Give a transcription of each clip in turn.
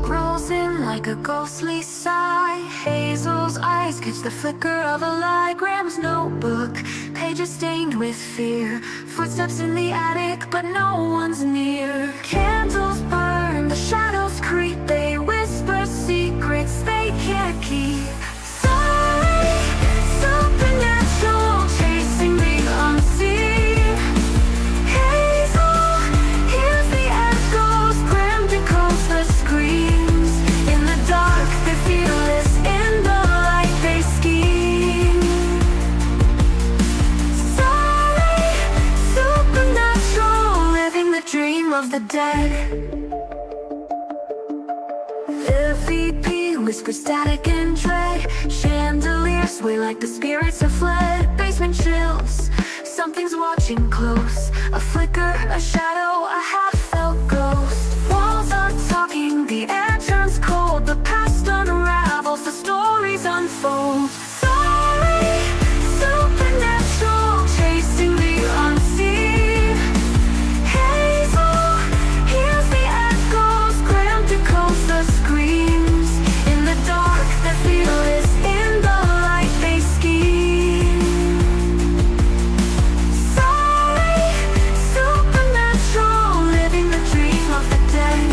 Fog rolls in like a ghostly sigh. Hazel's eyes catch the flicker of a light. Graham's notebook, pages stained with fear. Footsteps in the attic, but no one's near. Candles burn, the shadows creep. They whisper secrets they can't keep. Surrey Supernatural, chasing the unseen. Hazel hears the echoes, Graham decode the screams. In the dark they fearless, in the light they scheme. Surrey Supernatural, living the dream of the dead. MVP whispers static and dread. Chandeliers sway like the spirits have fled. Basement chills, something's watching close. A flicker, a shadow, a half-felt ghost. Walls are talking, the air turns cold. The past unravels, the stories unfold. Surrey Supernatural, chasing the unseen. Hazel hears the echoes, Graham decodes the screams. In the dark they're fearless, in the light they scheme. Surrey Supernatural, living the dream of the dead.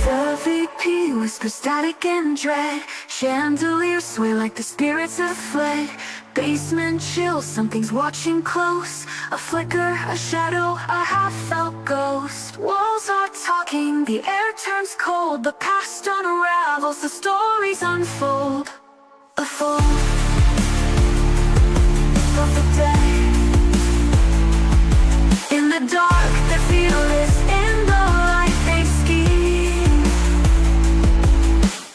The VP whispers static and dread. Chandeliers sway like the spirits have fled. Basement chills, something's watching close. A flicker, a shadow, a half-felt ghost. Walls are talking, the air turns cold. The past unravels, the stories unfold. A fold of the dead. In the dark they're fearless, in the light they scheme.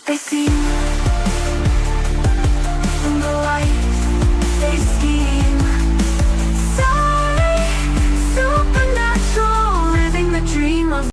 They see. In the light they scheme. Surrey Supernatural, living the dream of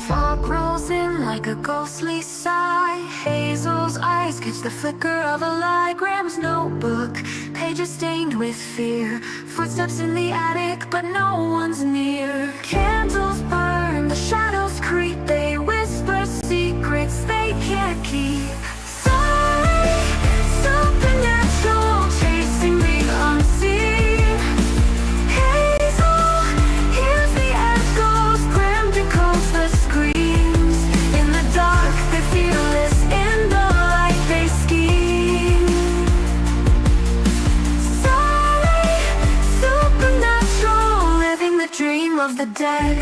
Fog rolls in like a ghostly sigh. Hazel's eyes catch the flicker of a light. Graham's notebook, pages stained with fear. Footsteps in the attic, but no one's near. Candles burn, the shadows creep. They whisper secrets they can't keep. Surrey Supernatural, chasing the unseen. Hazel hears the echoes, Graham decodes the screams. In the dark they're fearless, in the light they scheme. Surrey Supernatural, living the dream of the dead.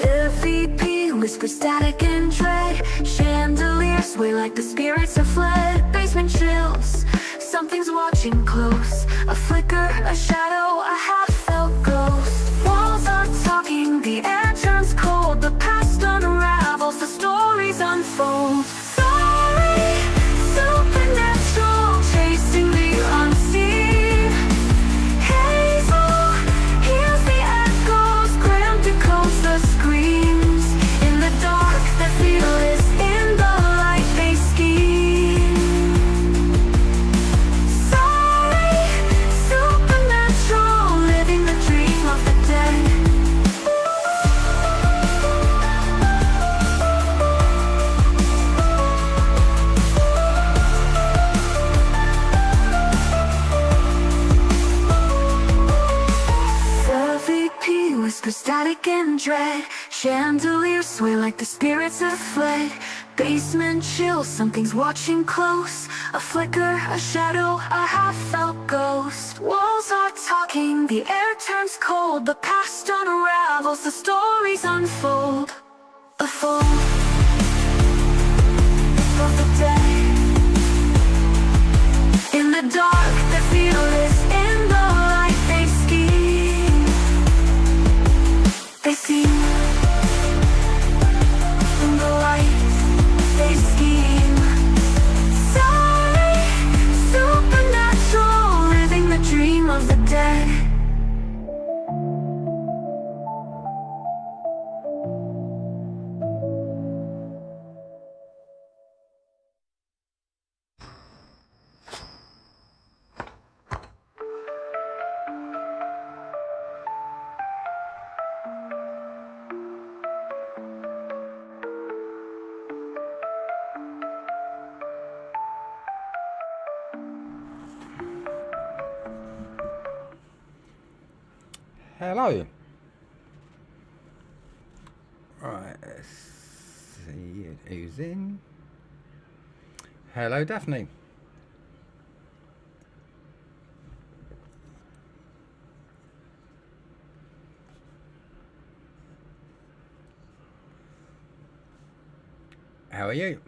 The VP whispers static and dread. Chandeliers sway like the spirits have fled. Basement chills, something's watching close. A flicker, a shadow, a half-felt ghost. Walls are talking, the air turns cold. The past unravels, the stories unfold. Surrey Supernatural, chasing the unseen. Hazel hears the echoes, Graham decodes the screams. In the dark they're fearless, in the light they scheme. Surrey Supernatural, living the dream of the dead. The VP whispers static and dread. Chandeliers sway like the spirits have fled. Basement chills, something's watching close. A flicker, a shadow, a half-felt ghost. Walls are talking, the air turns cold. The past unravels, the stories unfold. A fold of the dead. In the dark they're fearless, in the light they scheme. Hello. Right, let's see who's in. Hello, Daphne. How are you?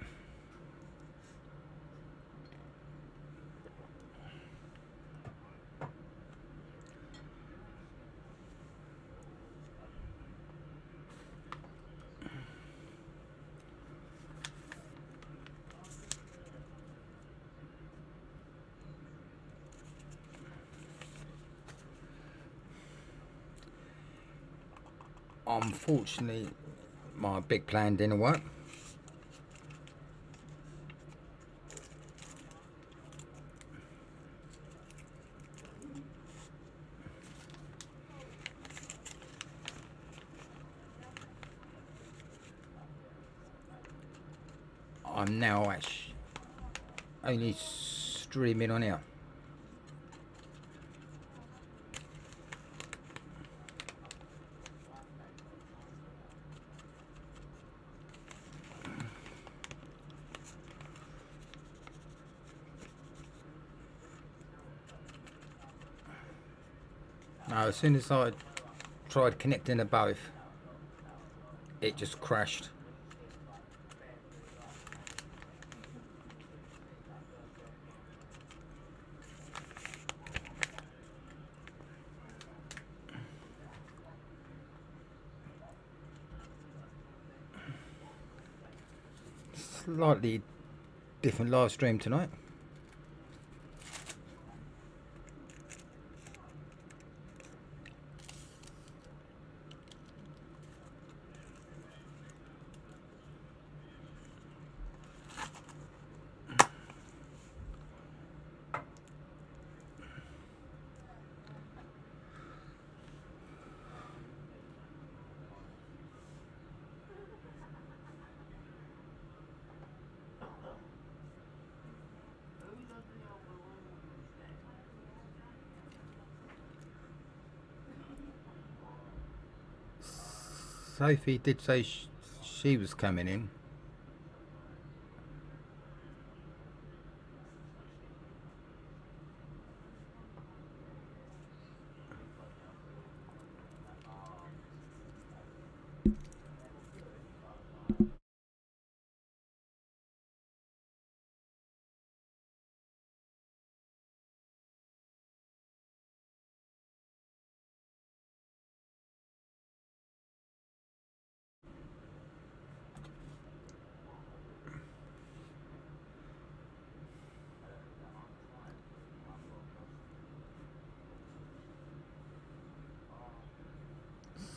Unfortunately, my big plan didn't work. I'm now actually only streaming on here. Now, as soon as I tried connecting to both, it just crashed. Slightly different live stream tonight. Sophie did say she was coming in.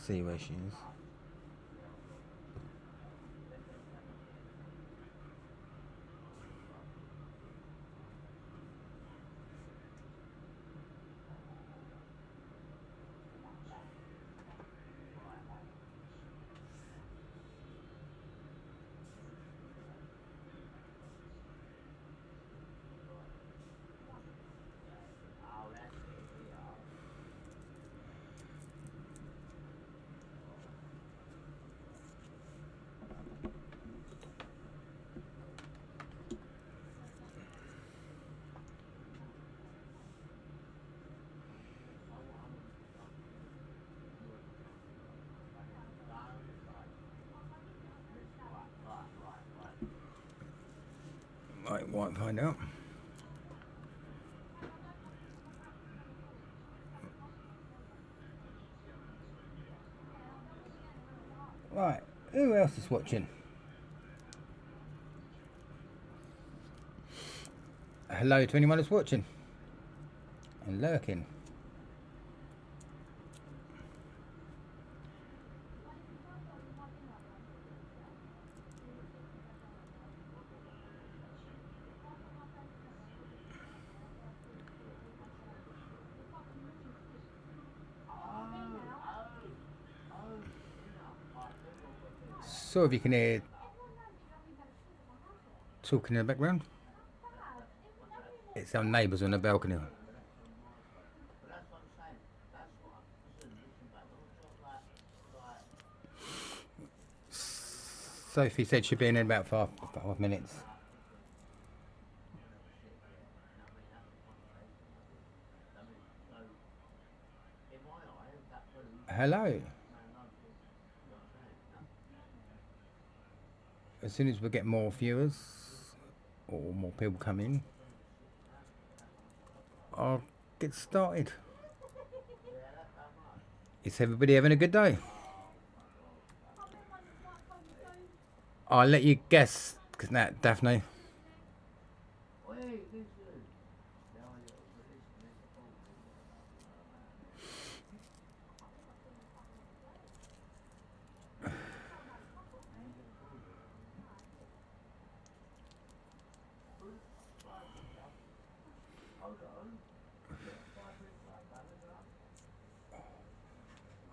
See where she is. Might find out. Right, who else is watching? Hello to anyone that's watching and lurking. So if you can hear talking in the background, it's our neighbours on the balcony. Sophie said she'd be in about 5 minutes. Hello. As soon as we get more viewers or more people come in, I'll get started. Is everybody having a good day? I'll let you guess, because now, Daphne.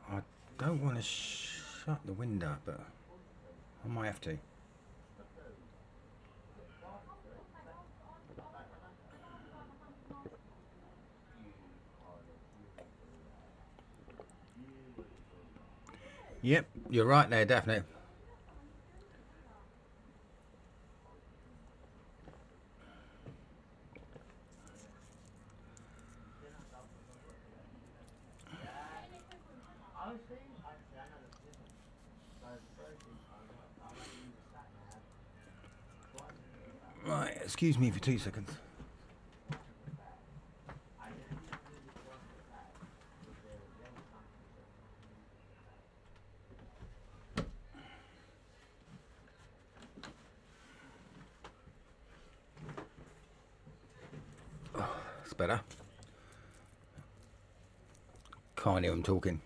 I don't want to shut the window, but I might have to. Yep, you're right there, Daphne. Right, excuse me for 2 seconds. Oh, it's better. Can't hear them talking.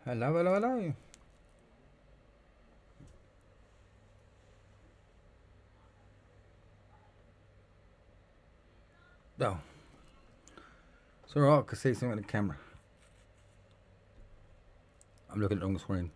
Hello, hello, hello. Oh. It's alright, I can see something on the camera. I'm looking at the wrong screen.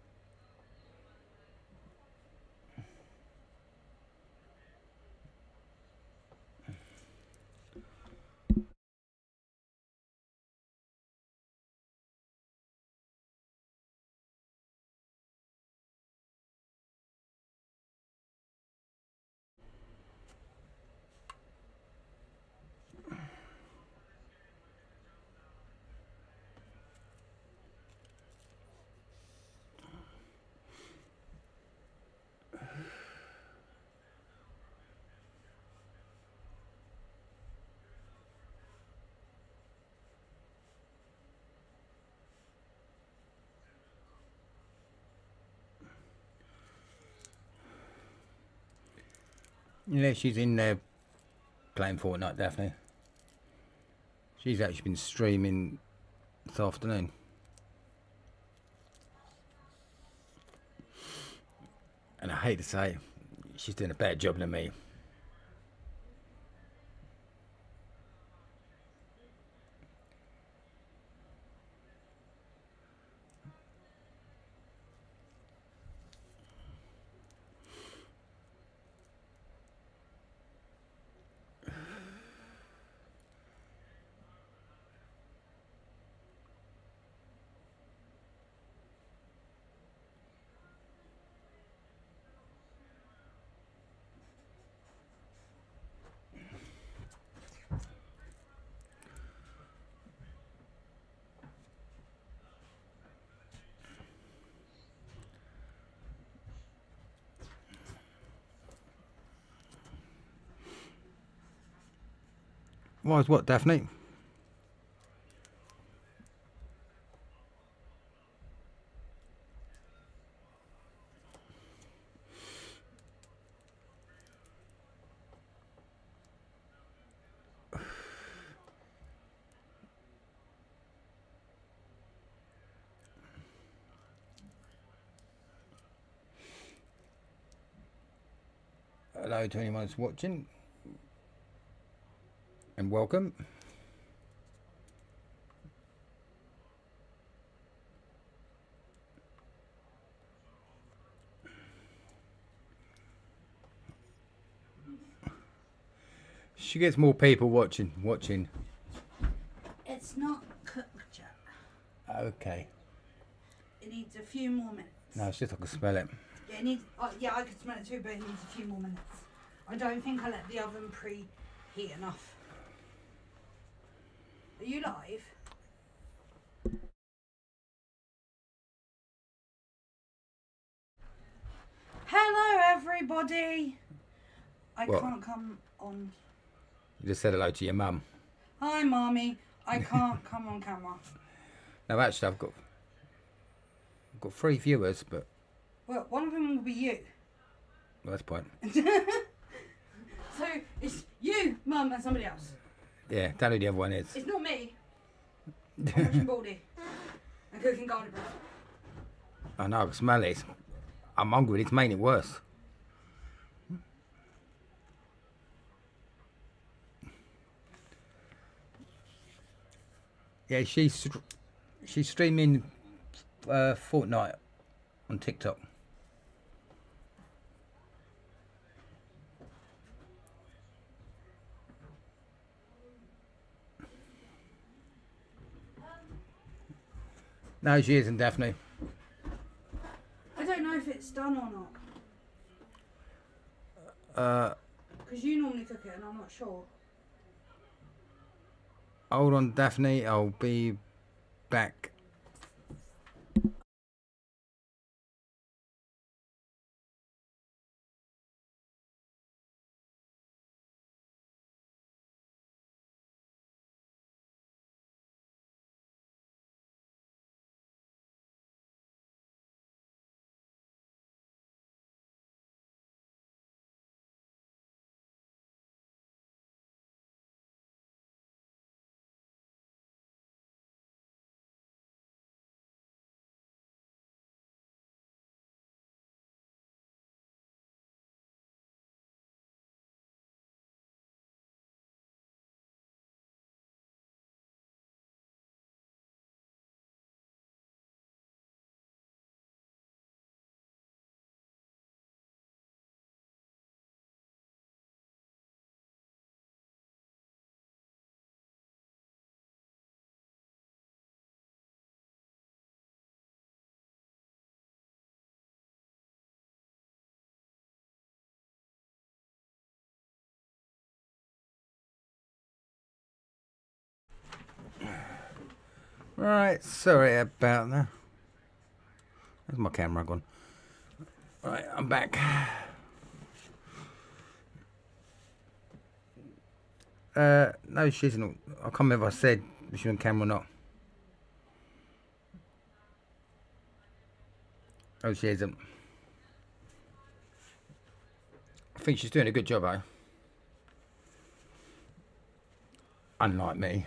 Yeah, she's in there playing Fortnite, Daphne. She's actually been streaming this afternoon. And I hate to say, she's doing a better job than me. Why is what, Daphne? Hello to anyone who's watching. And welcome. She gets more people watching. It's not cooked yet. Okay. It needs a few more minutes. No, it's just I can smell it. Yeah, it needs. Yeah, I could smell it too, but it needs a few more minutes. I don't think I let the oven preheat enough. Are you live? Hello, everybody. I What? can't come on. You just said hello to your mum. Hi, Mommy. I can't come on camera. No, actually, I've got 3 viewers, but Well, one of them will be you. well, that's the point. So it's you, Mum, and somebody else. Yeah, don't know who the other one is. It's not me. I'm watching Baldy and cooking garlic bread. I know, I can smell it. I'm hungry. It's making it worse. Yeah, she's streaming Fortnite on TikTok. No, she isn't, Daphne. I don't know if it's done or not. Because you normally cook it and I'm not sure. Hold on, Daphne. I'll be back. Right, sorry about that. Where's my camera gone? Right, I'm back. No, she isn't. I can't remember if I said was she on camera or not. Oh, she isn't. I think she's doing a good job, eh? Unlike me.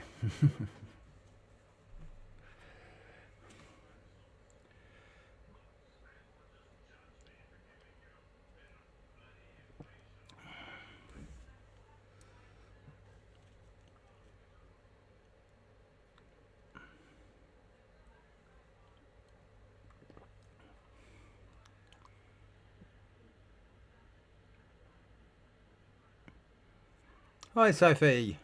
Hi, Sophie.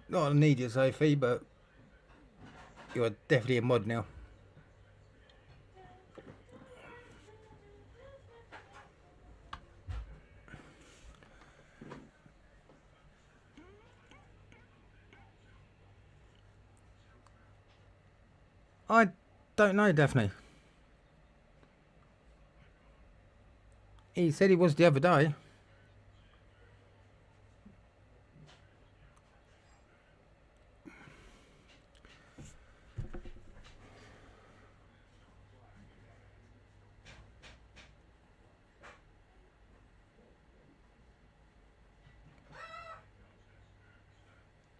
Not I need you, Sophie, but you're definitely a mod now. I don't know, Daphne. He said he was the other day.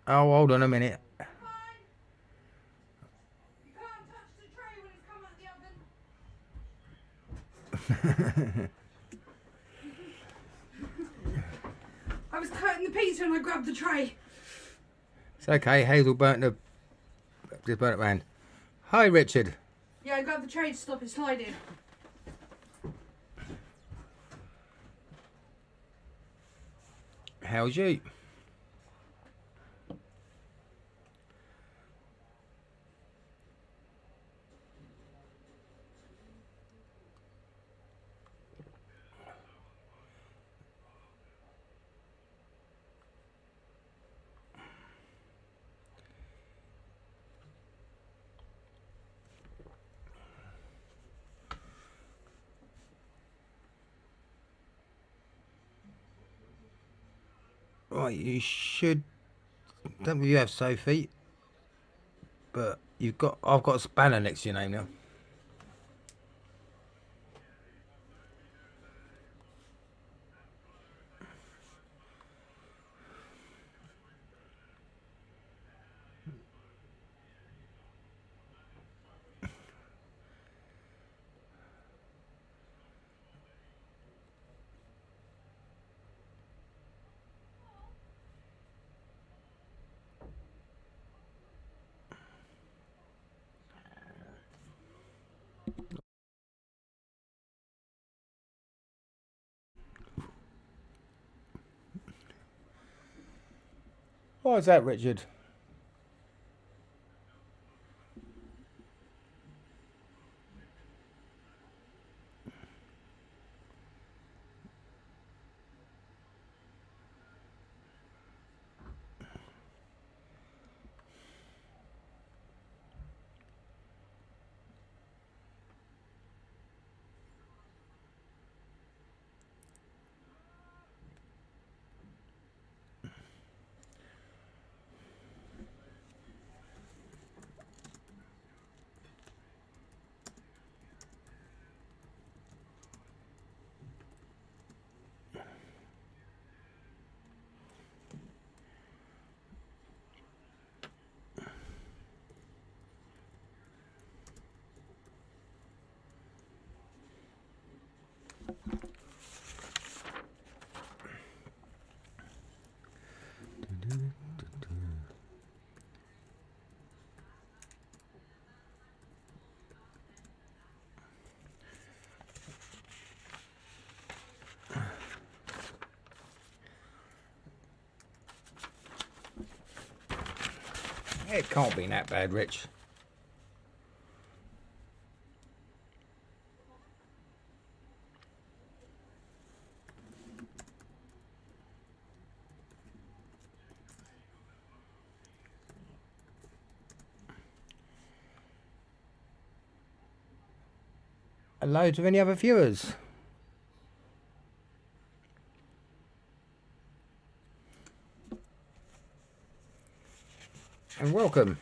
Oh, hold on a minute. Fine. You can't touch the tray when it's come out the oven. I was cutting the pizza and I grabbed the tray. It's okay. Hazel burnt the. Just burnt it round. Hi, Richard. Yeah, I grabbed the tray to stop it sliding. How's you? Right, you should. Don't you have Sophie? But you've got. I've got a spanner next to your name now. Why is that, Richard? It can't be that bad, Rich. And loads of any other viewers. And welcome.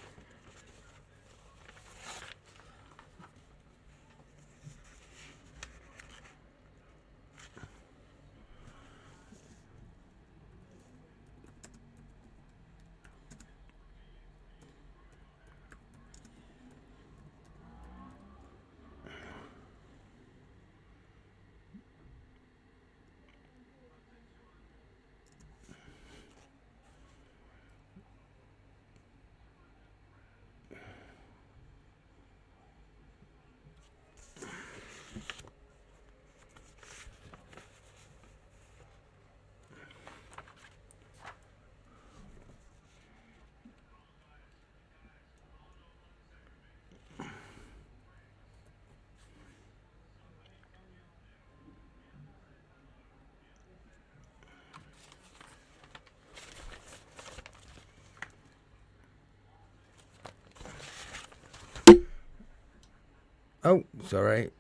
Oh, sorry.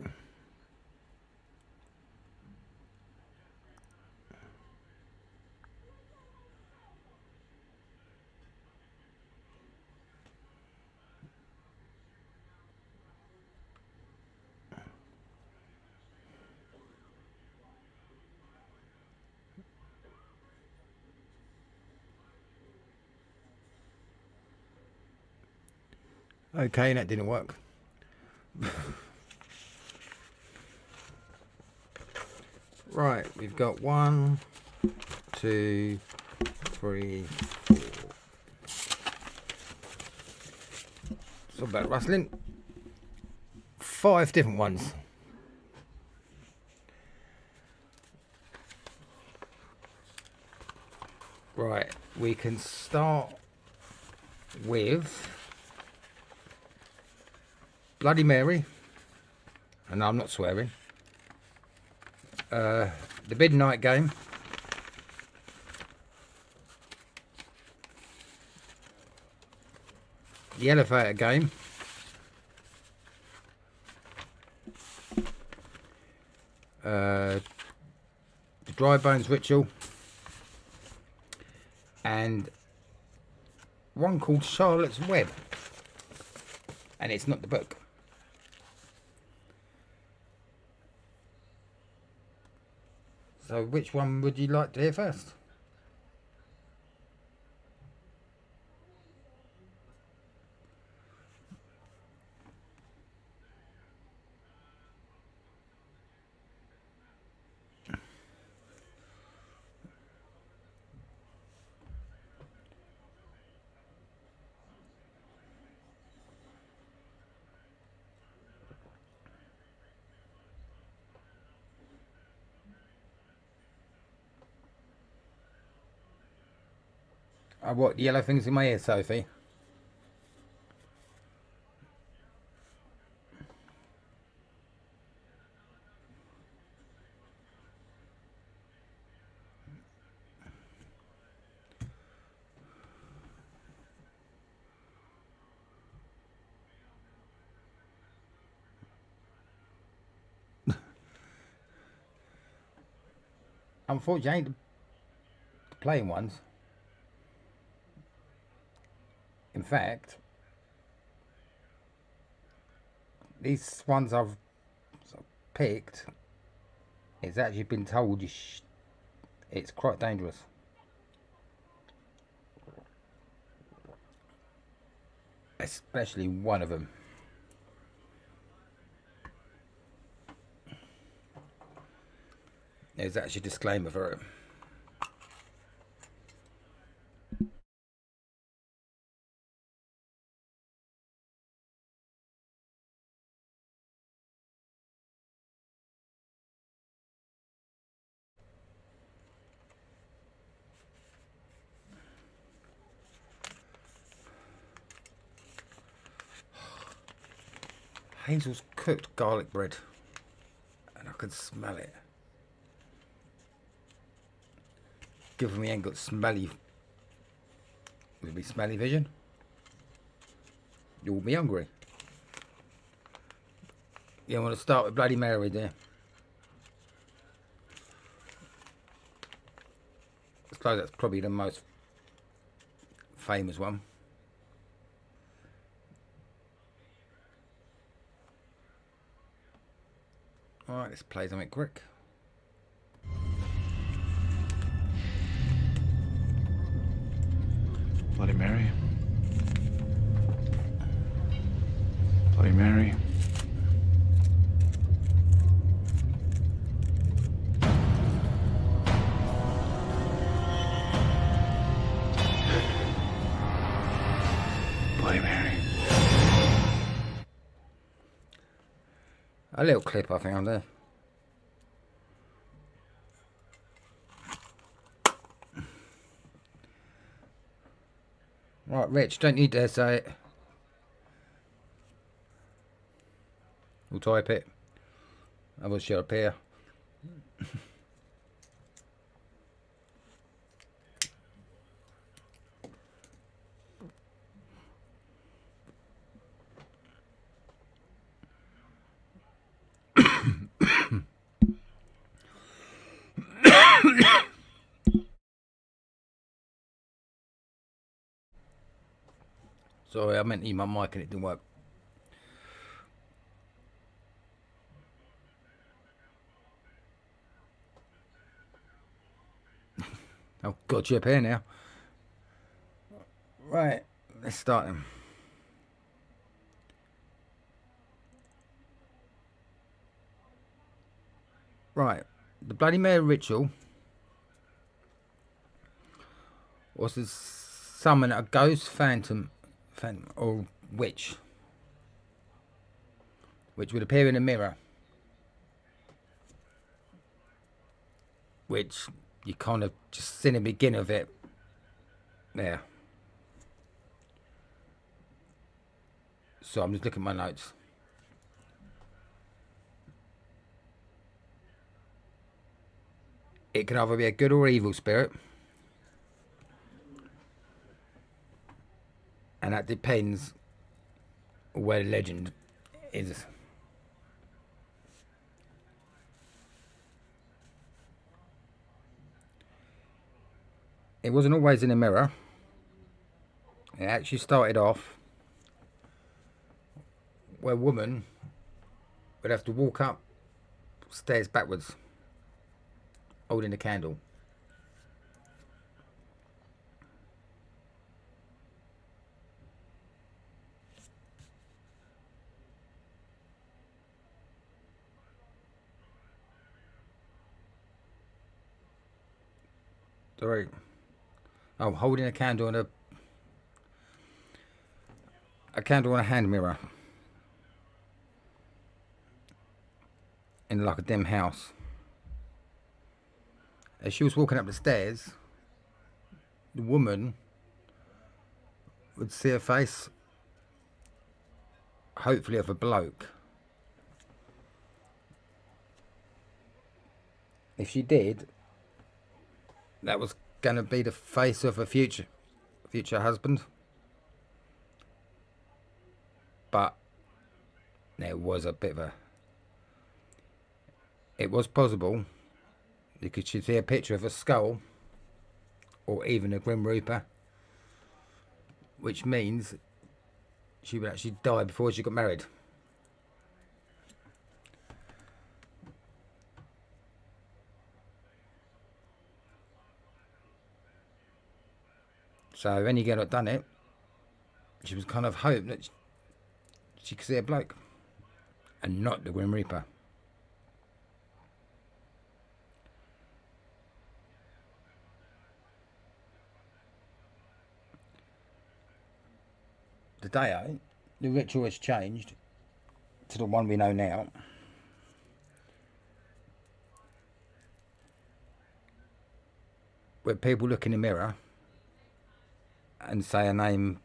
Okay, that didn't work. Right, we've got 1, 2, 3, 4. It's all about rustling. 5 different ones. Right, we can start with Bloody Mary, and I'm not swearing. The Midnight Game, the Elevator Game, the Dry Bones Ritual, and one called Charlotte's Web, and it's not the book. So which one would you like to hear first? What, yellow things in my ear, Sophie? Unfortunately, I ain't the playing ones. In fact, these ones I've picked, it's actually been told it's quite dangerous. Especially one of them. There's actually a disclaimer for it. Hazel's cooked garlic bread, and I can smell it. Given me ain't got smelly, with me smelly vision, you'll be hungry. You want to start with Bloody Mary there. I suppose that's probably the most famous one. Alright, let's play something quick. Bloody Mary. Bloody Mary. Bloody Mary. A little clip I found there. Right, Rich, don't you dare say it. We'll type it. I will shut up here. Sorry, I meant to use my mic and it didn't work. Oh, got you up here now. Right, let's start them. Right, the Bloody Mary ritual was to summon a ghost, phantom or witch, which would appear in a mirror, which you kind of just see in the beginning of it there. So I'm just looking at my notes. It can either be a good or evil spirit, and that depends where the legend is. It wasn't always in a mirror. It actually started off where a woman would have to walk up stairs backwards, holding a candle. Sorry. Oh, holding a candle on a candle on a hand mirror in like a dim house. As she was walking up the stairs, the woman would see a face, hopefully of a bloke. If she did, that was going to be the face of a future husband. But there was a bit of a... It was possible you could see a picture of a skull or even a Grim Reaper, which means she would actually die before she got married. So any girl that done it, she was kind of hoping that she could see a bloke and not the Grim Reaper. Today, the ritual has changed to the one we know now. Where people look in the mirror and say a name.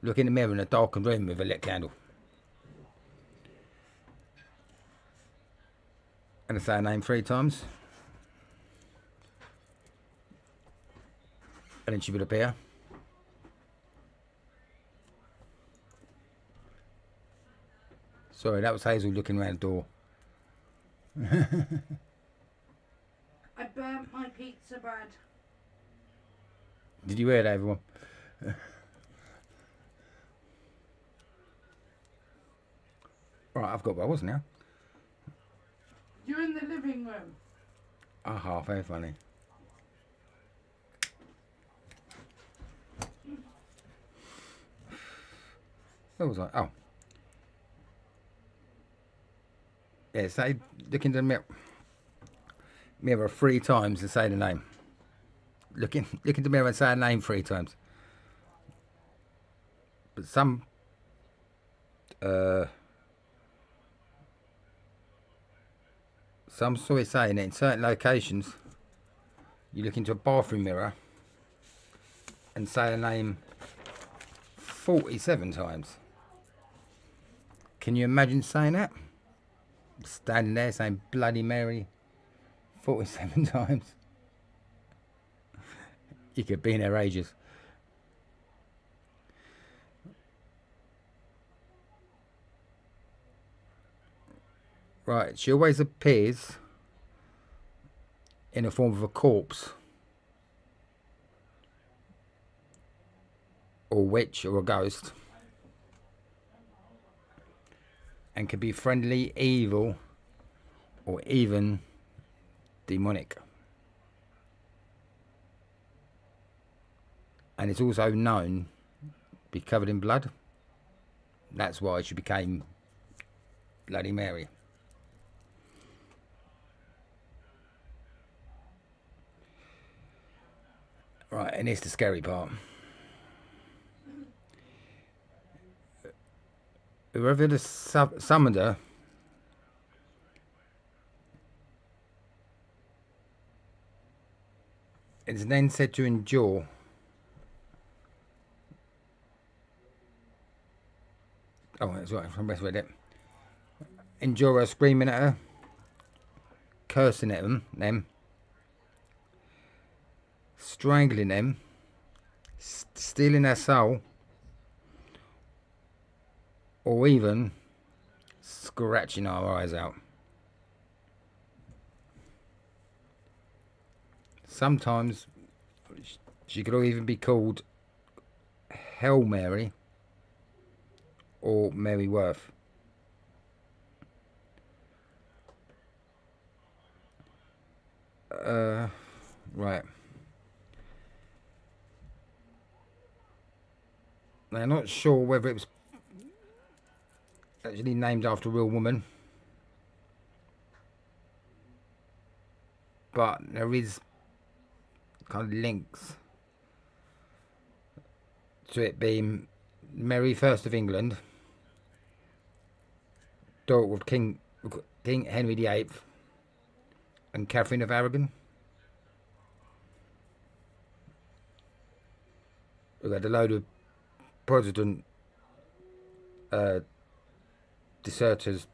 Look in the mirror in a darkened room with a lit candle. And say a name 3 times. And then she would appear. Sorry, that was Hazel looking around the door. I burnt my pizza bread. Did you hear that, everyone? Right, I've got where I was now. You're in the living room. Aha, very funny. Where was I? Oh. Yeah, say, look into the mirror 3 times and say the name. Look in the mirror and say a name 3 times. But some sort of saying that in certain locations you look into a bathroom mirror and say a name 47 times. Can you imagine saying that? Standing there saying Bloody Mary 47 times. You could be in there ages. Right, she always appears in the form of a corpse, or witch, or a ghost, and can be friendly, evil, or even demonic. And it's also known to be covered in blood. That's why she became Bloody Mary. Right, and here's the scary part. Whoever the summoned her is then said to endure that's right, I'm best read it. Endure her screaming at her, cursing at them, strangling them, stealing their soul, or even scratching our eyes out. Sometimes she could even be called Hell Mary or Mary Worth. Right. They're not sure whether it was actually named after a real woman, but there is kind of links to it being Mary First of England, daughter of King Henry VIII and Catherine of Aragon, who had a load of Protestant deserters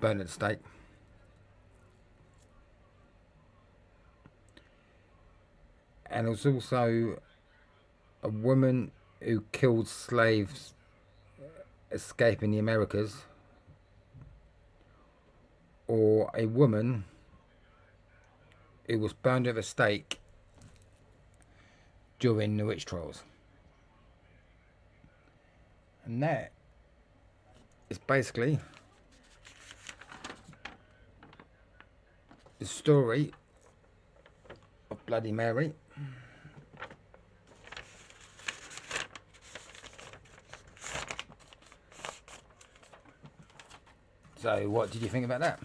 burnt at the stake. And it was also a woman who killed slaves escaping the Americas, or a woman who was burned at the stake during the witch trials. And that is basically the story of Bloody Mary. So what did you think about that?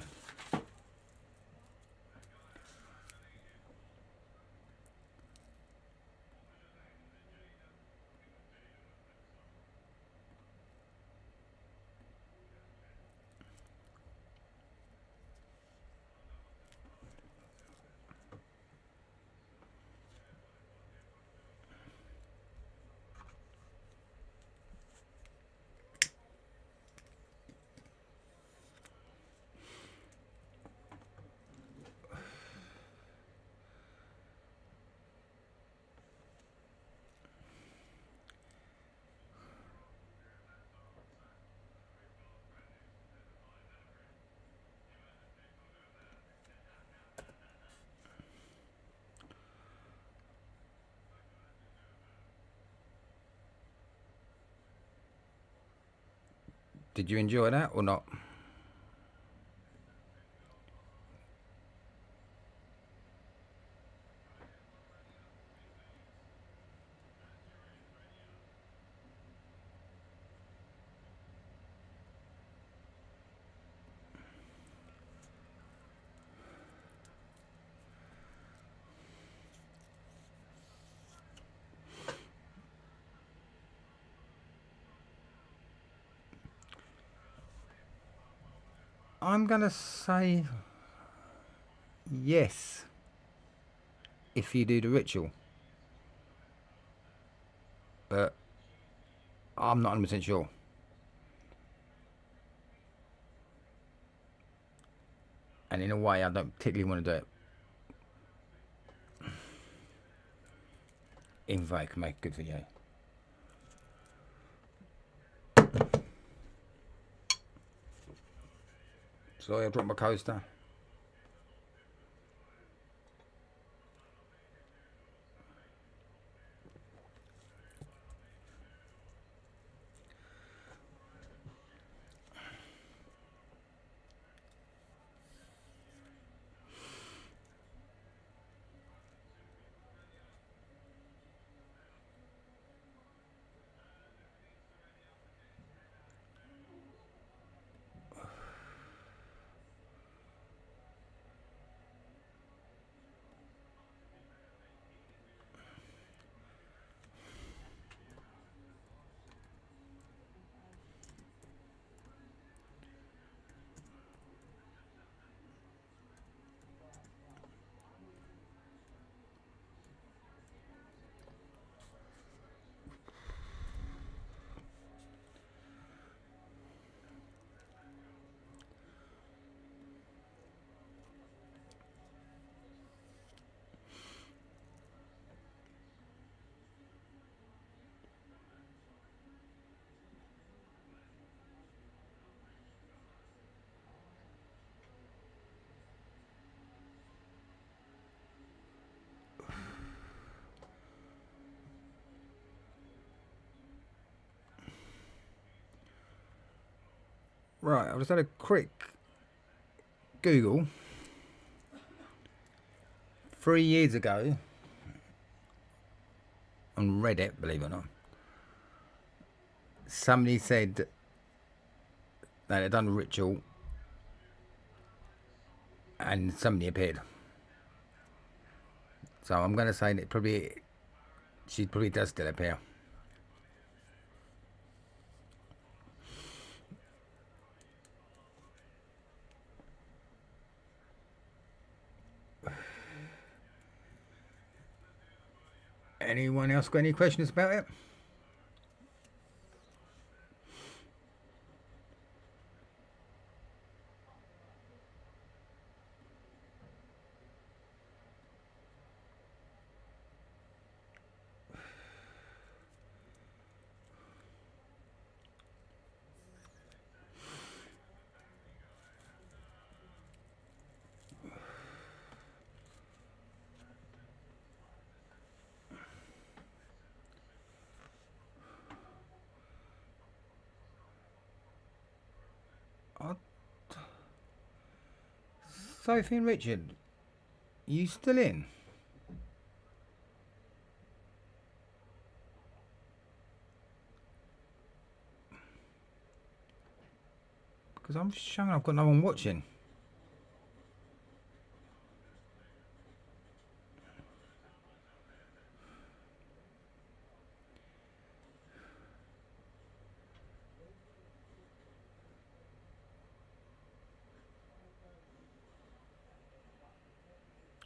Did you enjoy that or not? I'm gonna say yes if you do the ritual, but I'm not 100% sure. And in a way, I don't particularly want to do it. Even though it can make a good video. Sorry, I dropped my coaster. Right, I've just had a quick Google. 3 years ago, on Reddit, believe it or not, somebody said that they'd done a ritual and somebody appeared. So I'm going to say that she probably does still appear. Anyone else got any questions about it? Sophie and Richard, you still in? Because I'm showing I've got no one watching.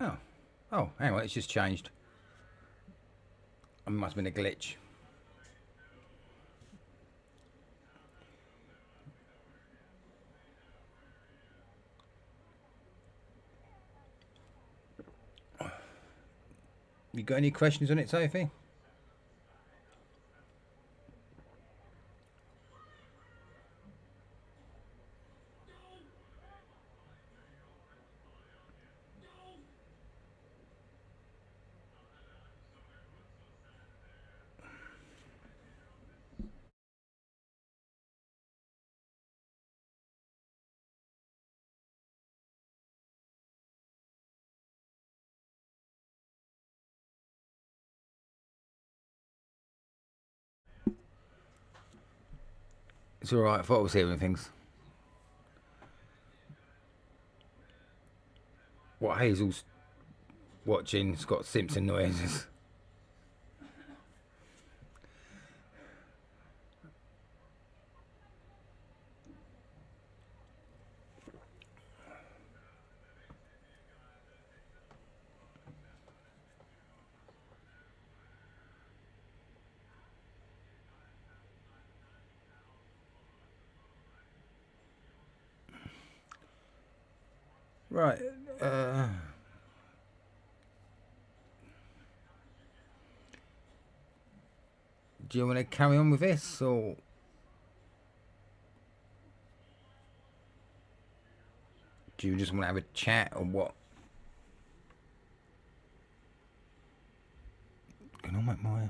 Oh. Oh, anyway, it's just changed. It must have been a glitch. You got any questions on it, Sophie? It's alright, I thought I was hearing things. What Hazel's watching, it's got Simpson noises. Right, do you want to carry on with this, or do you just want to have a chat, or what? Can I make my...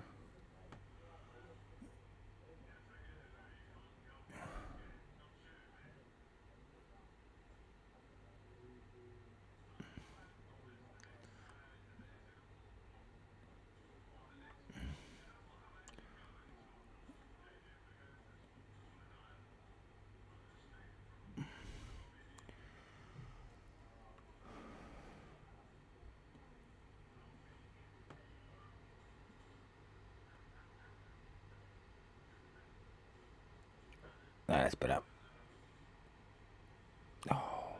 That's better. Oh.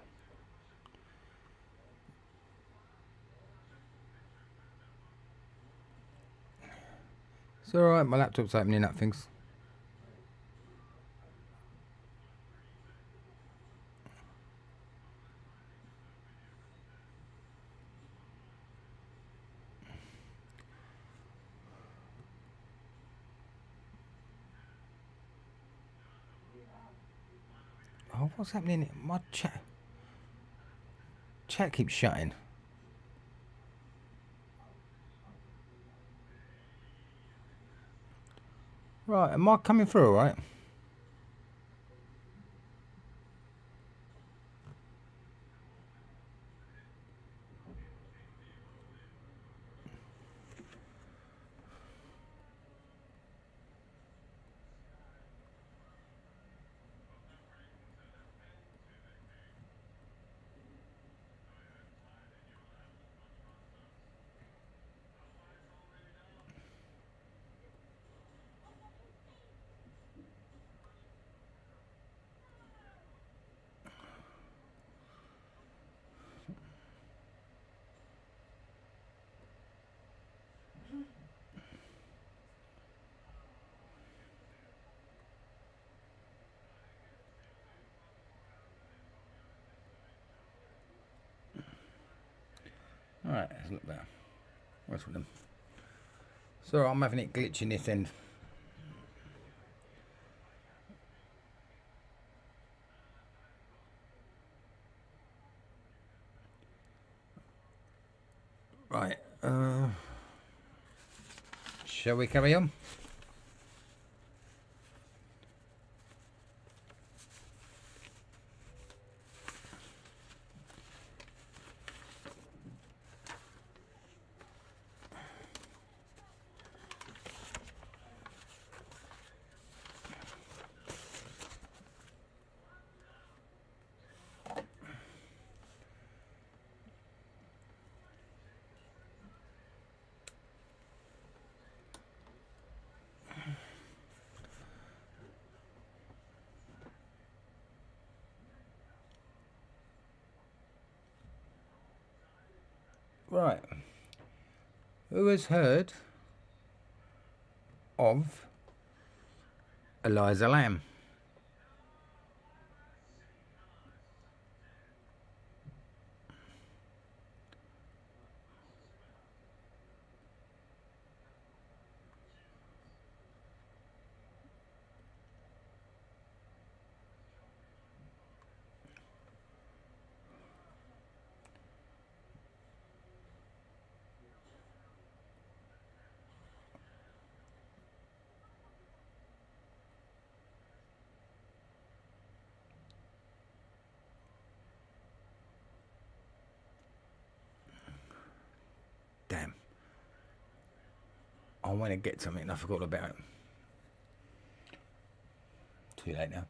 It's alright, my laptop's opening up things. Oh, what's happening? My chat keeps shutting. Right, am I coming through alright? Alright, let's look better. What's with them? So I'm having it glitching this end. Right, shall we carry on? Right. Who has heard of Eliza Lamb? Damn. I want to get something and I forgot about it. Too late now.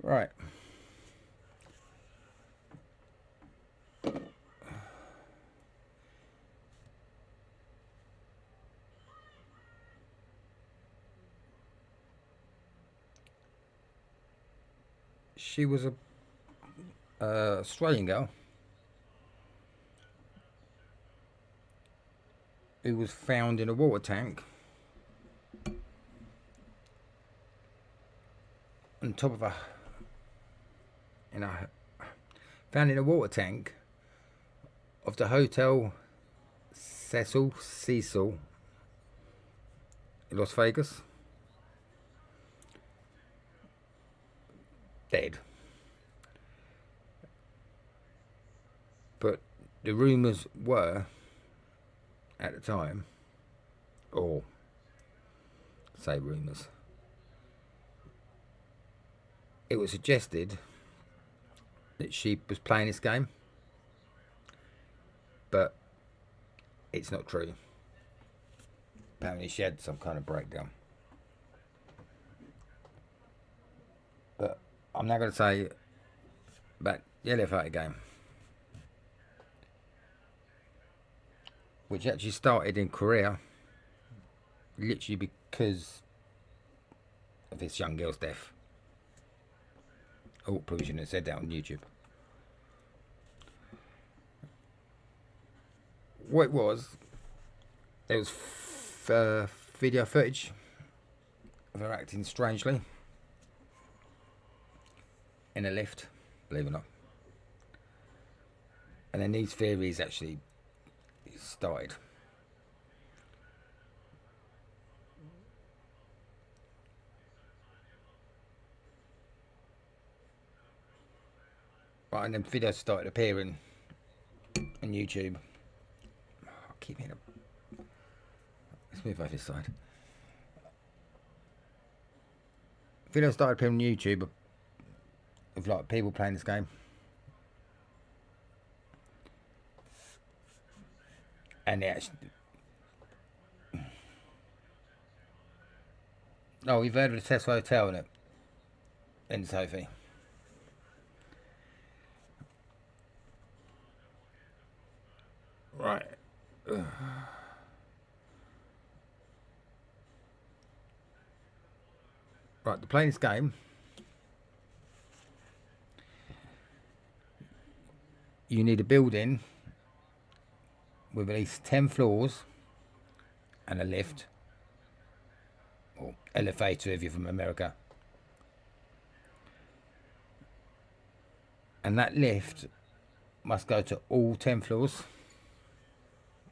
Right. She was a Australian girl who was found in a water tank on top of found in a water tank of the Hotel Cecil in Las Vegas. Dead. But the rumours were, at the time, or say rumours, it was suggested that she was playing this game, but it's not true. Apparently she had some kind of breakdown. But I'm not going to say about the elevator game, which actually started in Korea, literally because of this young girl's death. Oh, probably shouldn't have said that on YouTube. What it was, there was video footage of her acting strangely in a lift, believe it or not. And then these theories actually started. Right, and then videos started appearing on YouTube. I keep hitting them. Let's move over this side. Videos started appearing on YouTube of like people playing this game. And they actually... Oh, we've heard of the Tesla Hotel in it. In Sophie. Right. Right, to play this game, you need a building with at least 10 floors and a lift, or elevator if you're from America. And that lift must go to all 10 floors.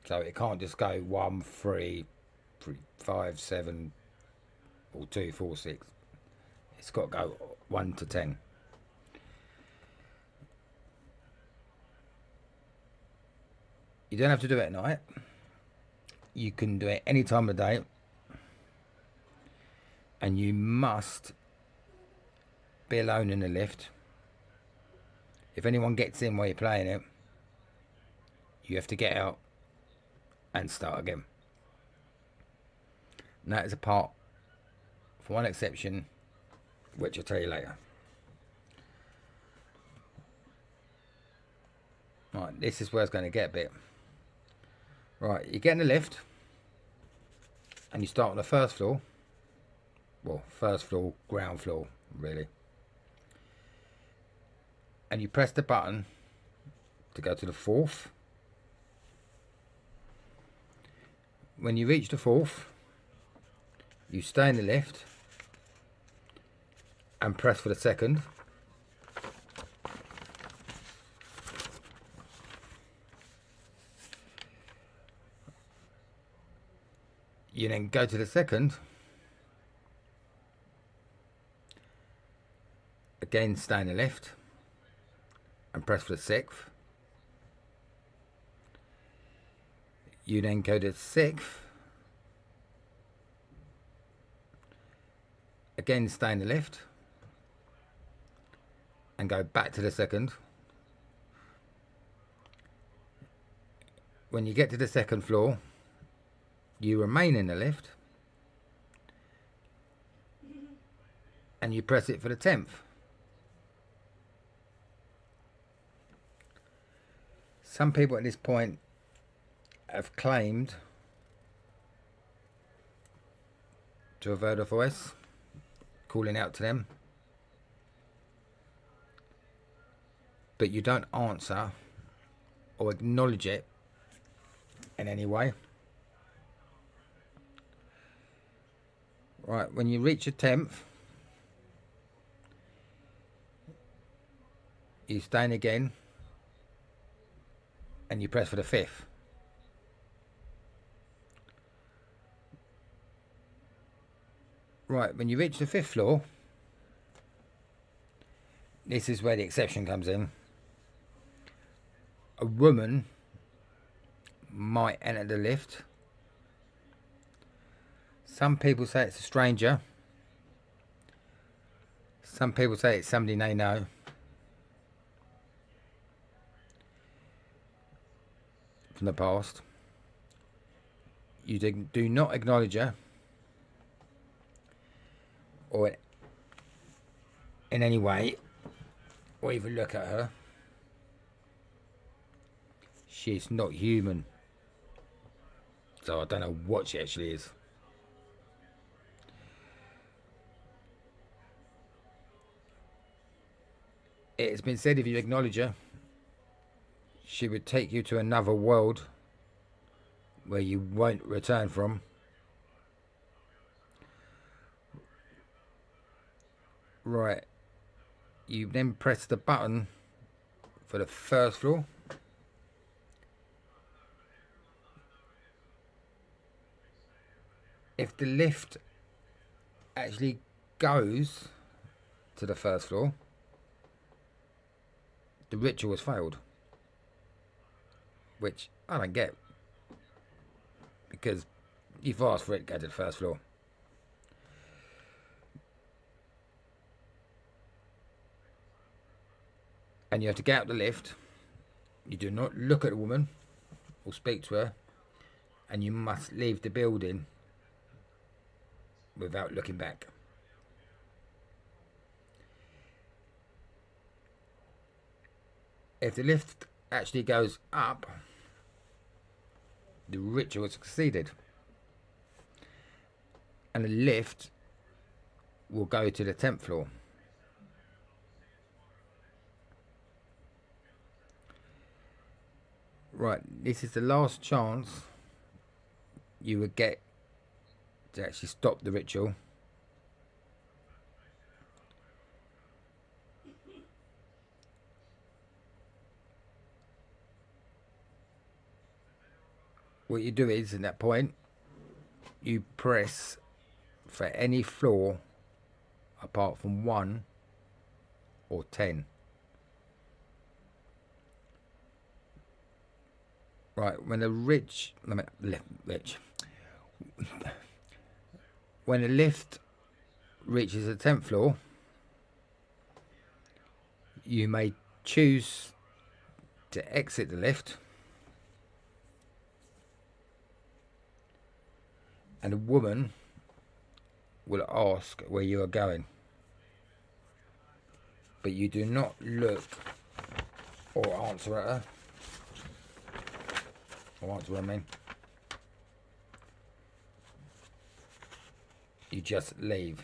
So it can't just go 1, 3, 5, 7, or 2, 4, 6. It's got to go 1 to 10. You don't have to do it at night. You can do it any time of day. And you must be alone in the lift. If anyone gets in while you're playing it, you have to get out and start again. And that is apart from one exception, which I'll tell you later. Right, this is where it's going to get a bit. Right, you get in the lift and you start on the first floor. Well, first floor, ground floor, really. And you press the button to go to the 4th. When you reach the 4th, you stay in the lift and press for the 2nd. You then go to the 2nd. Again, stay in the lift and press for the 6th. You then go to the 6th. Again, stay in the lift and go back to the 2nd. When you get to the 2nd floor, you remain in the lift and you press it for the 10th. Some people at this point have claimed to have heard a voice calling out to them, but you don't answer or acknowledge it in any way. Right, when you reach the 10th, you stay in again and you press for the 5th. Right, when you reach the 5th floor, this is where the exception comes in. A woman might enter the lift. Some people say it's a stranger. Some people say it's somebody they know. From the past. You do not acknowledge her or in any way, or even look at her. She's not human, so I don't know what she actually is. It has been said if you acknowledge her, she would take you to another world where you won't return from. Right, you then press the button for the 1st floor. If the lift actually goes to the 1st floor, the ritual has failed, which I don't get, because you've asked for it to go to the 1st floor. And you have to get out the lift. You do not look at the woman or speak to her, and you must leave the building without looking back. If the lift actually goes up, the ritual has succeeded, and the lift will go to the 10th floor. Right, this is the last chance you would get to actually stop the ritual. what you do is, at that point, you press for any floor apart from 1 or 10. Right, when the when the lift reaches the 10th floor, you may choose to exit the lift, and a woman will ask where you are going, but you do not look or answer at her. Or answer what I mean. You just leave.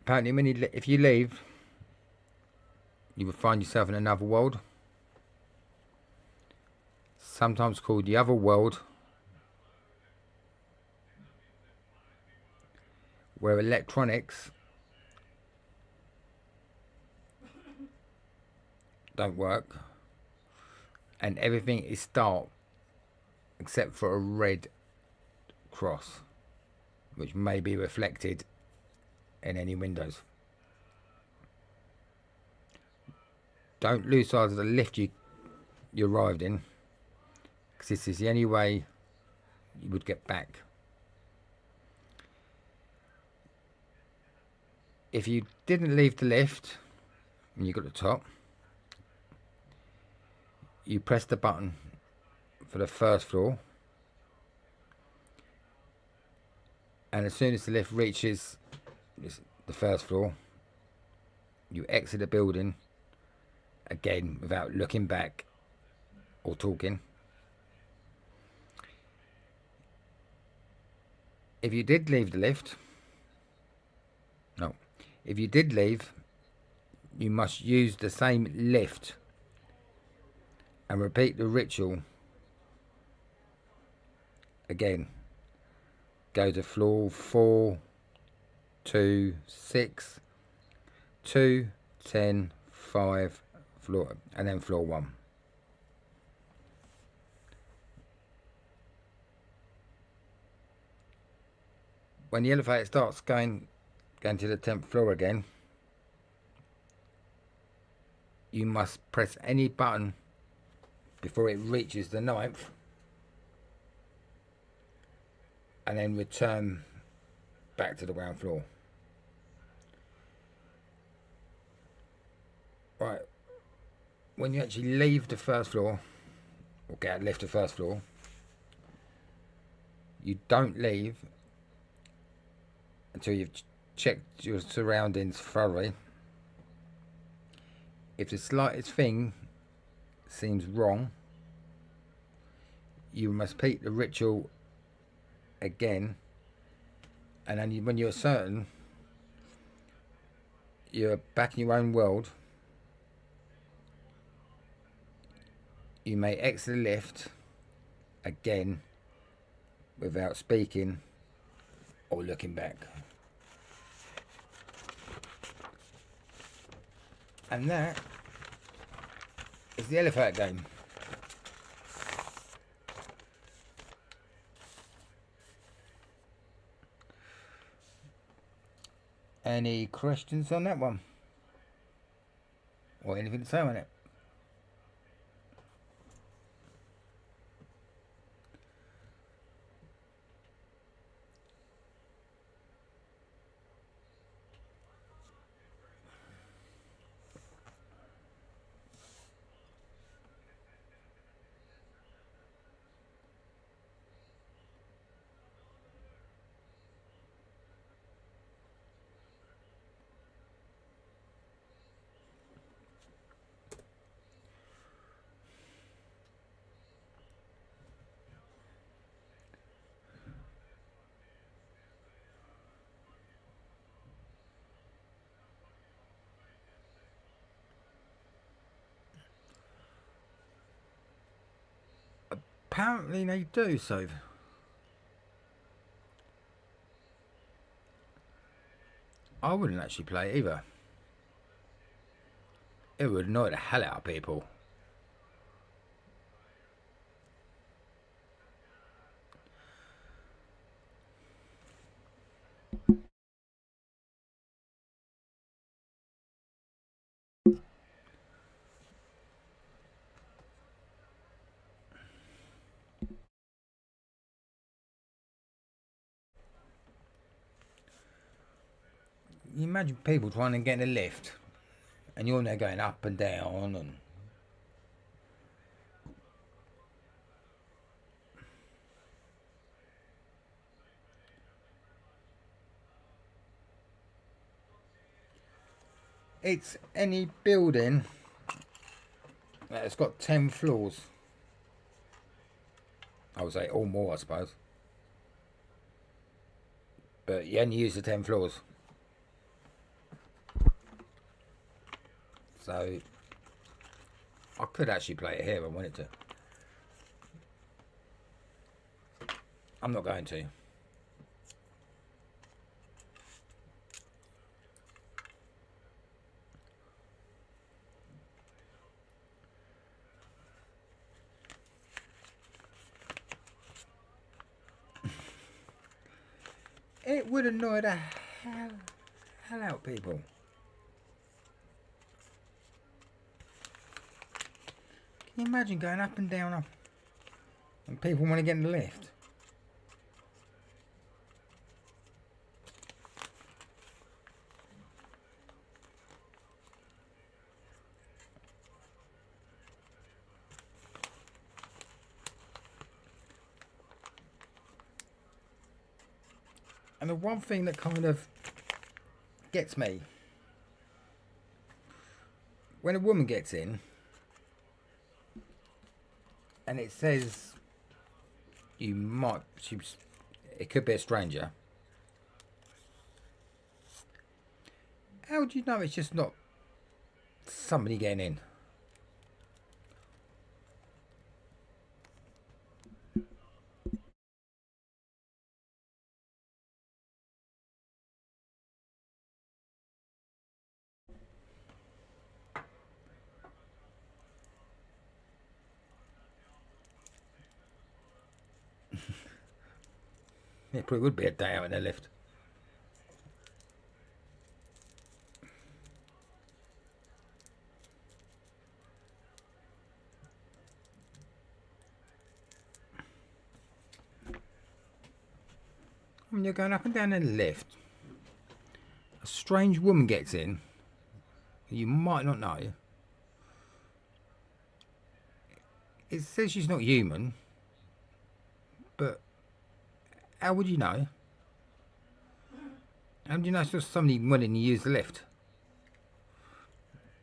Apparently, if you leave, you will find yourself in another world, sometimes called the other world, where electronics don't work and everything is dark except for a red cross, which may be reflected in any windows. Don't lose sight of the lift you arrived in, because this is the only way you would get back. If you didn't leave the lift and you got to the top, you press the button for the first floor, and as soon as the lift reaches the first floor, you exit the building again without looking back or talking. If you did leave the lift, if you did leave, you must use the same lift and repeat the ritual again. Go to floor 4, 2, 6, 2, 10, 5, floor, and then floor 1. When the elevator starts going to the 10th floor again, you must press any button before it reaches the 9th, and then return back to the ground floor. Right, when you actually leave the first floor, or get out of lift the first floor, you don't leave until you've checked your surroundings thoroughly. If the slightest thing seems wrong, you must repeat the ritual again, and then when you're certain you're back in your own world, you may exit the lift again without speaking or looking back. And that is the elevator game. Any questions on that one? Or anything to say on it? Apparently they do, so I wouldn't actually play it either. It would annoy the hell out of people. You imagine people trying to get in a lift and you're there going up and down and it's any building that's got 10 floors. I would say or more, I suppose. But you only use the 10 floors. So I could actually play it here if I wanted to. I'm not going to. It would annoy the hell out people. Can you imagine going up and down up and people want to get in the lift? And the one thing that kind of gets me, when a woman gets in and it says it could be a stranger, how do you know it's just not somebody getting in? It probably would be a day out in a lift. When you're going up and down in a lift, a strange woman gets in, you might not know. It says she's not human, but how would you know? How do you know it's just somebody willing to use the lift?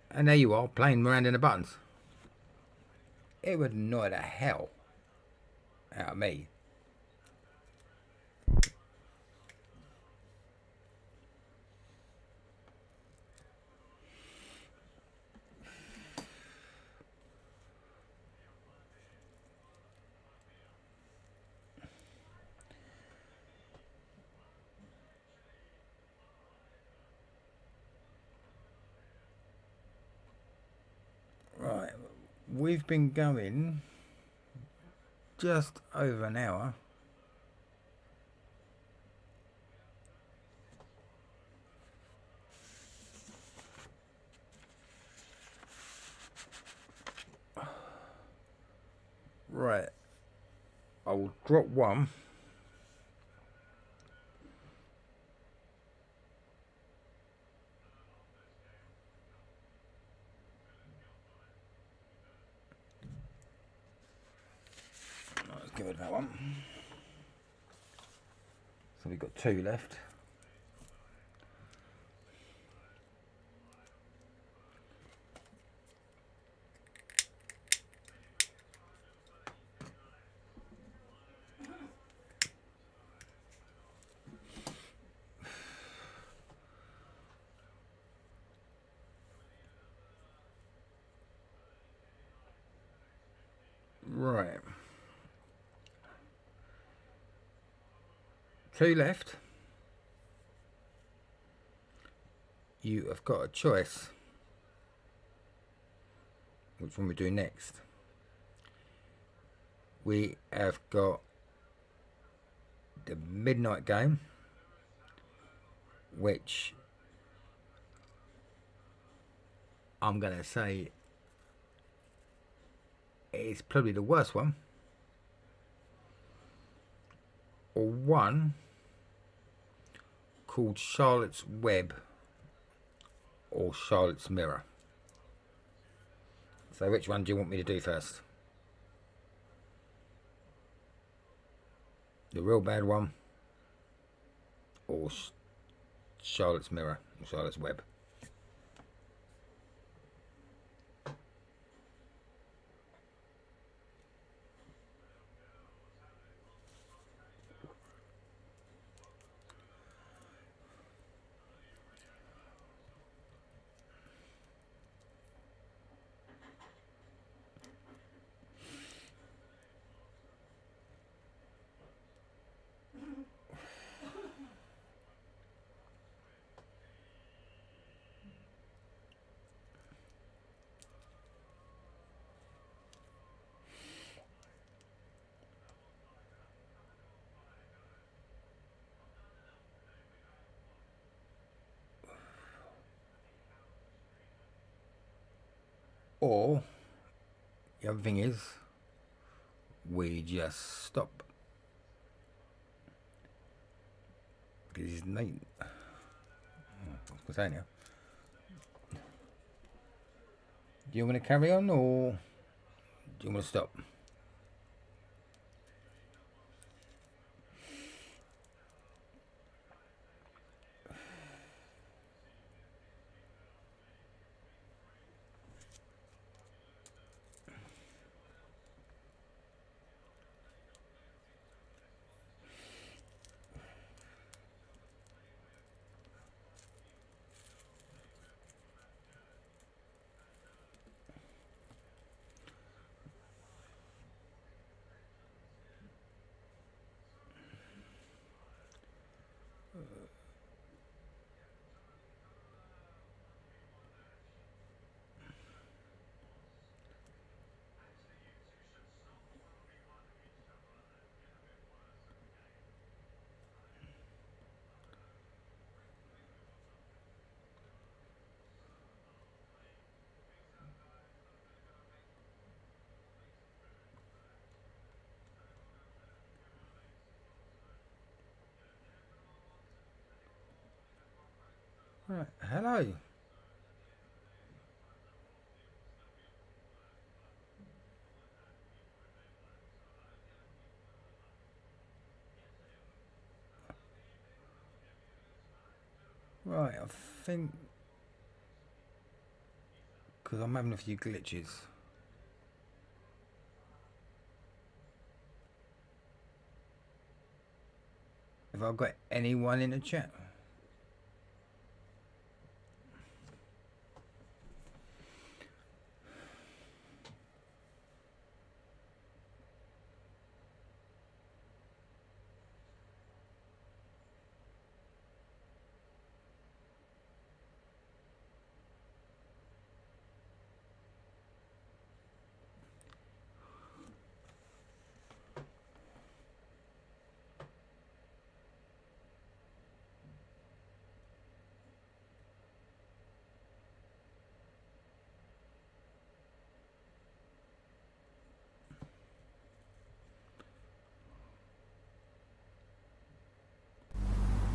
And there you are, playing around in the buttons. It would annoy the hell out of me. Right, we've been going just over an hour. Right, I will drop one. Let's get rid of that one. So we've got 2 left. Right. 2 left. You have got a choice. Which one we do next? We have got the midnight game, which I'm going to say is probably the worst one, or one called Charlotte's Web, or Charlotte's Mirror. So which one do you want me to do first? The real bad one, or Charlotte's Mirror, or Charlotte's Web? Or the other thing is, we just stop. Because he's late. What's that now? Do you want to carry on, or do you want to stop? Right, hello. Right, I think because I'm having a few glitches. Have I got anyone in the chat?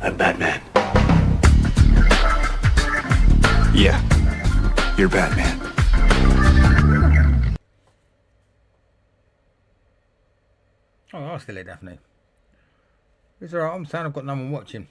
I'm Batman. Yeah, you're Batman. Oh, I'll still here, Daphne. It's alright, I'm saying I've got no one watching.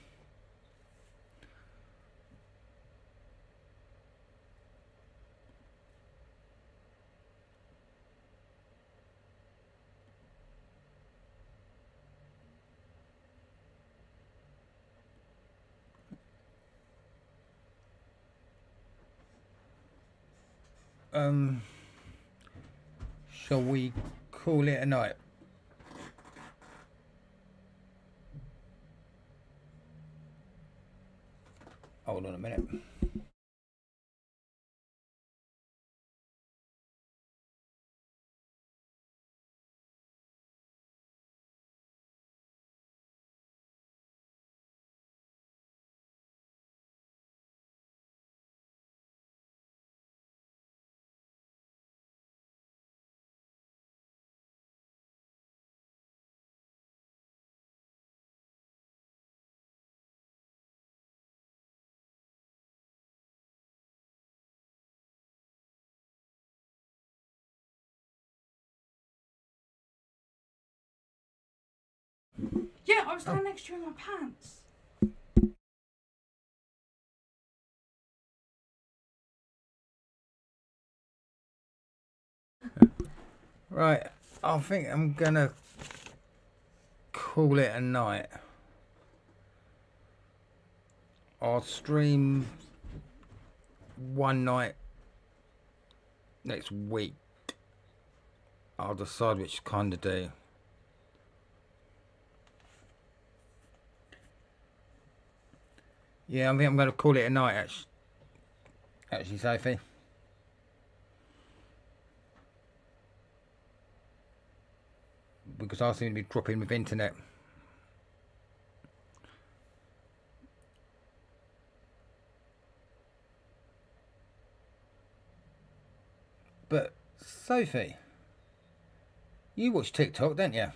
Shall we call it a night? Hold on a minute. Yeah, I was standing next to you in my pants. Right, I think I'm gonna call it a night. I'll stream one night next week. I'll decide which kind to do. Yeah, I think I'm going to call it a night, actually, Sophie. Because I seem to be dropping with internet. But, Sophie, you watch TikTok, don't you?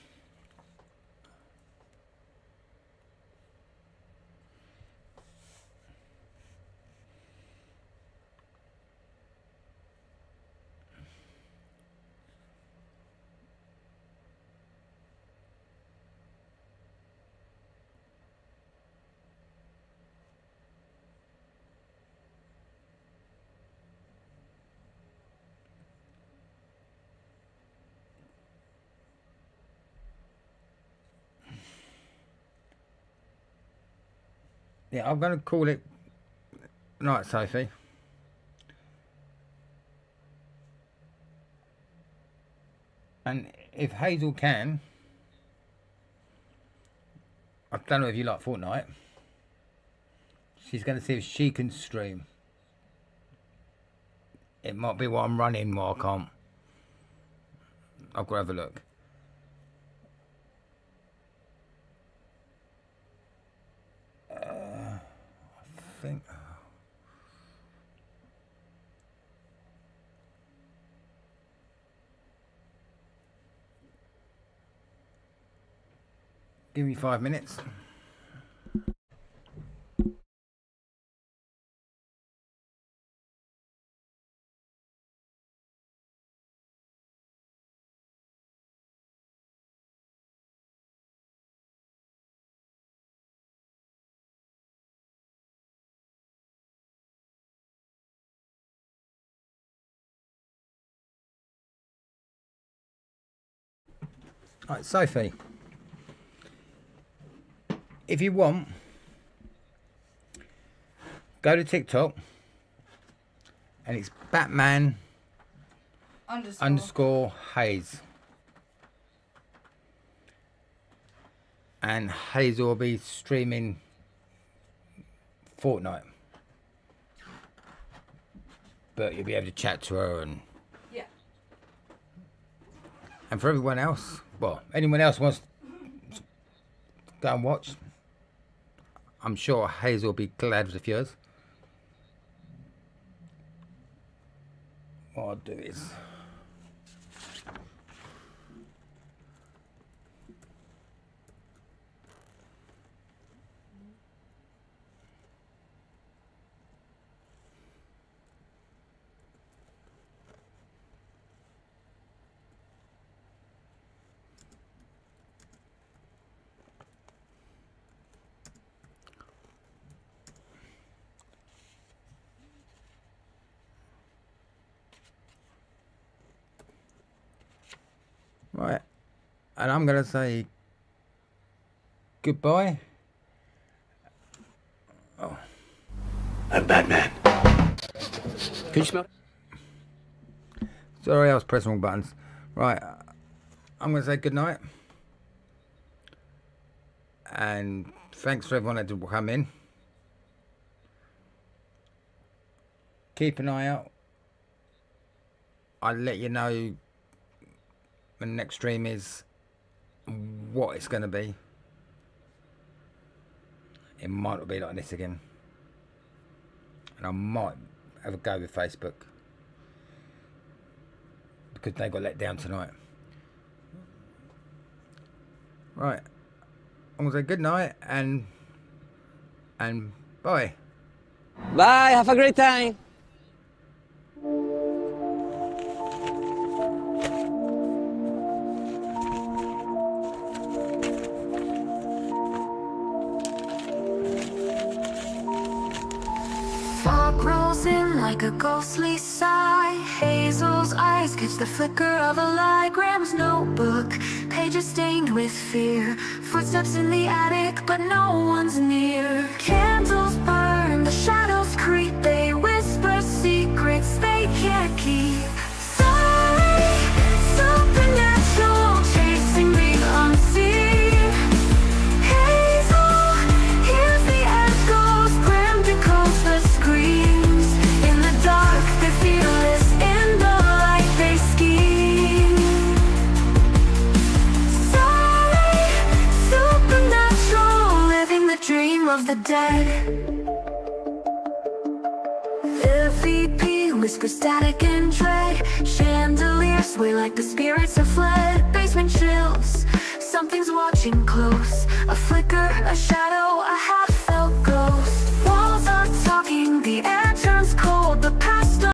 Yeah, I'm going to call it night, Sophie. And if Hazel can, I don't know if you like Fortnite, she's going to see if she can stream. It might be what I'm running while I can't. I'll go have a look. I think... Give me 5 minutes. Right, Sophie, if you want, go to TikTok and it's Batman underscore Hayes. And Hayes will be streaming Fortnite. But you'll be able to chat to her and... Yeah. And for everyone else, well, anyone else wants to go and watch, I'm sure Hayes will be glad with the viewers. What I'll do is... Right, and I'm going to say goodbye. Oh. I'm Batman. Can you smell? Sorry, I was pressing wrong buttons. Right, I'm going to say goodnight. And thanks for everyone that did come in. Keep an eye out. I'll let you know when the next stream is, what it's going to be. It might not be like this again. And I might have a go with Facebook, because they got let down tonight. Right. I'm going to say good night and bye. Bye, have a great time. like a ghostly sigh. Hazel's eyes catch the flicker of a light. Graham's notebook, pages stained with fear. Footsteps in the attic, but no one's near. Candles burn, the shadows creep. They whisper secrets they can't keep. Surrey Supernatural, chasing the unseen. Hazel hears the echoes, Graham decode the screams. In the dark, they're fearless. In the light, they scheme. Surrey Supernatural, living the dream of the dead. MVP whispers static and dread. Chandeliers sway like the spirits have fled. Basement chills, something's watching close. A flicker, a shadow, a half